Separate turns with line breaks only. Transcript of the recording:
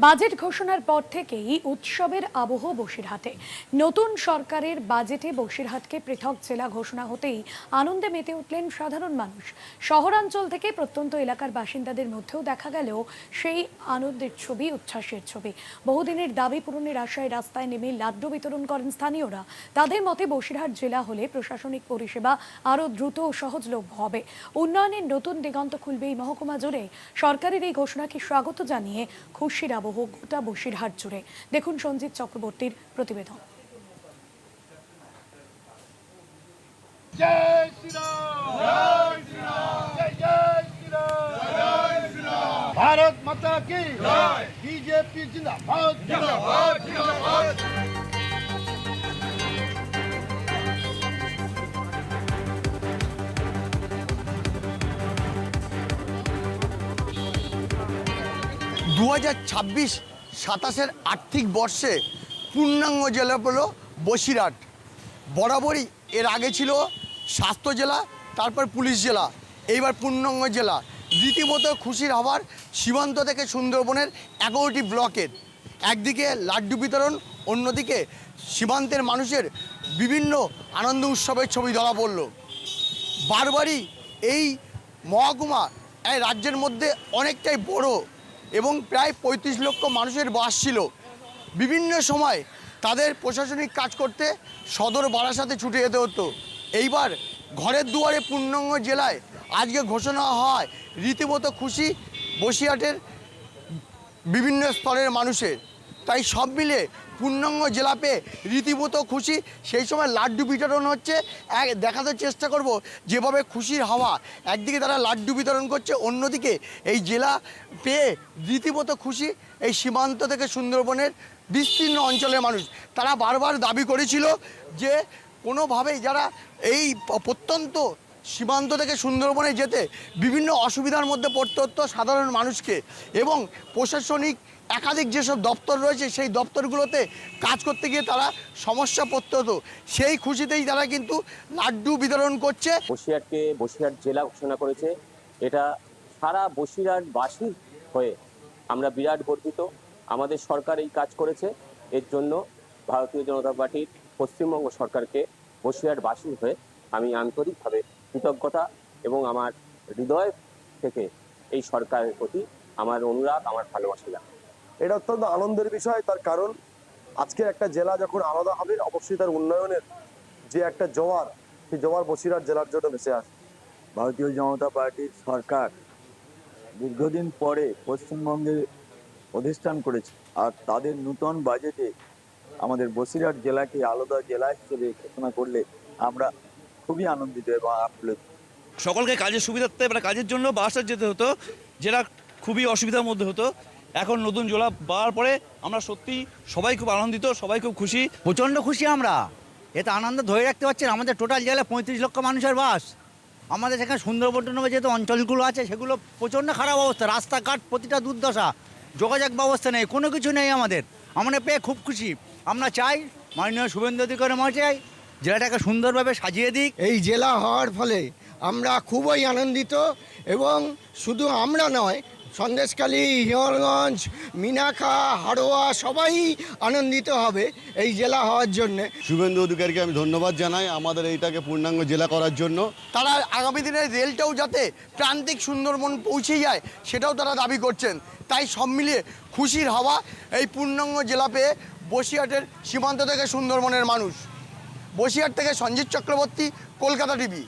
Budget ঘোষণার পর থেকেই উৎসবের আবহ বসিরহাটে। নতুন সরকারের বাজেটে বসিরহাটকে পৃথক জেলা ঘোষণা হতেই আনন্দে মেতে উঠলেন সাধারণ মানুষ। শহরাঞ্চল থেকে প্রত্যন্ত এলাকার বাসিন্দাদের মধ্যেও দেখা গেল সেই আনন্দের ছবি, উচ্ছ্বাসের ছবি। বহুদিনের দাবি পূরণের আশায় রাস্তায় নেমে লাড্ডু বিতরণ করেন স্থানীয়রা। তাদের মতে বসিরহাট জেলা হলে প্রশাসনিক পরিষেবা আরও দ্রুত ও সহজলভ্য হবে। উন্নয়নের নতুন দিগন্ত খুলবে এই মহকুমা জুড়ে। সরকারের এই ঘোষণাকে স্বাগত জানিয়ে খুশির আবহ গোটা বসিরহাট জুড়ে। দেখুন সঞ্জিত চক্রবর্তীর প্রতিবেদন।
भारत माता की बीजेपी जिंदाबाद जिंदाबाद जिंदाबाद।
2026-27 আর্থিক বর্ষে পূর্ণাঙ্গ জেলা হলো বসিরহাট। বরাবরই এর আগে ছিল স্বাস্থ্য জেলা, তারপর পুলিশ জেলা, এইবার পূর্ণাঙ্গ জেলা। রীতিমতো খুশির হবার সীমান্ত থেকে সুন্দরবনের 11টি ব্লকের একদিকে লাড্ডু বিতরণ, অন্যদিকে সীমান্তের মানুষের বিভিন্ন আনন্দ উৎসবের ছবি ধরা পড়ল। বারবারই এই মহকুমা এই রাজ্যের মধ্যে অনেকটাই বড় এবং প্রায় 35 লক্ষ মানুষের বাস ছিল। বিভিন্ন সময় তাদের প্রশাসনিক কাজ করতে সদর বারাসাতে ছুটে যেতে হতো। এইবার ঘরের দুয়ারে পূর্ণাঙ্গ জেলায় আজকে ঘোষণা হয়, রীতিমতো খুশি বসিরহাটের বিভিন্ন স্তরের মানুষের। তাই সব মিলে পূর্ণাঙ্গ জেলা পেয়ে রীতিমতো খুশি। সেই সময় লাড্ডু বিতরণ হচ্ছে। দেখাতে চেষ্টা করব যেভাবে খুশির হাওয়া, একদিকে তারা লাড্ডু বিতরণ করছে, অন্যদিকে এই জেলা পেয়ে রীতিমতো খুশি এই সীমান্ত থেকে সুন্দরবনের বিস্তীর্ণ অঞ্চলের মানুষ। তারা বারবার দাবি করেছিল যে কোনোভাবেই যারা এই প্রত্যন্ত সীমান্ত থেকে সুন্দরবনে যেতে বিভিন্ন অসুবিধার মধ্যে পড়তে হতো সাধারণ মানুষকে, এবং প্রশাসনিক একাধিক যেসব দপ্তর রয়েছে সেই দপ্তরগুলোতে কাজ করতে গিয়ে তারা সমস্যা পড়তে হতো। সেই খুশিতেই তারা কিন্তু লাড্ডু বিতরণ করছে।
বসিরহাটকে বসিরহাট জেলা ঘোষণা করেছে, এটা সারা বসিরহাটবাসীর হয়ে আমরা বিরাট গর্বিত। আমাদের সরকার এই কাজ করেছে, এর জন্য ভারতীয় জনতা পার্টির পশ্চিমবঙ্গ সরকারকে বসিরহাটবাসীর হয়ে আমি আন্তরিকভাবে কৃতজ্ঞতা এবং আমার হৃদয় থেকে এই সরকারের প্রতি আমার অনুরাগ, আমার ভালোবাসা জানাই।
এটা অত্যন্ত আনন্দের বিষয়, তার কারণ আজকে একটা জেলা যখন আলাদা হবে অবশ্যই তার উন্নয়নের যে একটা জোয়ার, সেই জোয়ার বসিরহাট জেলার জন্য ভেসে আসে।
ভারতীয় জনতা পার্টির সরকার দীর্ঘদিন পরে পশ্চিমবঙ্গে অধিষ্ঠান করেছে, আর তাদের নূতন বাজেটে আমাদের বসিরহাট জেলাকে আলাদা জেলা হিসেবে ঘোষণা করলে আমরা খুবই আনন্দিত এবং আপ্লুত।
সকলকে কাজের সুবিধার্থে কাজের জন্য বাসে যেতে হতো, যেটা খুবই অসুবিধার মধ্যে হতো। এখন নতুন জেলা পাওয়ার পরে আমরা সত্যি সবাই খুব আনন্দিত, সবাই খুব খুশি,
প্রচণ্ড খুশি আমরা। এতে আনন্দ ধরে রাখতে পারছি না। আমাদের টোটাল জেলায় 35 লক্ষ মানুষের বাস। আমাদের সেখানে সুন্দরবন যেহেতু অঞ্চলগুলো আছে সেগুলো প্রচণ্ড খারাপ অবস্থা, রাস্তাঘাট প্রতিটা দুর্দশা, যোগাযোগ ব্যবস্থা নেই, কোনো কিছু নেই। আমরা পেয়ে খুব খুশি। আমরা চাই মাননীয় শুভেন্দু অধিকারী মহাশয় জেলাটাকে সুন্দরভাবে সাজিয়ে দিক।
এই জেলা হওয়ার ফলে আমরা খুবই আনন্দিত, এবং শুধু আমরা নয়, সন্দেশখালী, হিঙ্গলগঞ্জ, মিনাখা, হাড়োয়া সবাই আনন্দিত হবে এই জেলা হওয়ার জন্যে।
শুভেন্দু অধিকারীকে আমি ধন্যবাদ জানাই আমাদের এইটাকে পূর্ণাঙ্গ জেলা করার জন্য।
তারা আগামী দিনে রেলটাও যাতে প্রান্তিক সুন্দরবন পৌঁছে যায় সেটাও তারা দাবি করছেন। তাই সব মিলিয়ে খুশির হাওয়া এই পূর্ণাঙ্গ জেলা পেয়ে বসিরহাটের সীমান্ত থেকে সুন্দরবনের মানুষ। বসিরহাট থেকে সঞ্জিত চক্রবর্তী, কলকাতা টিভি।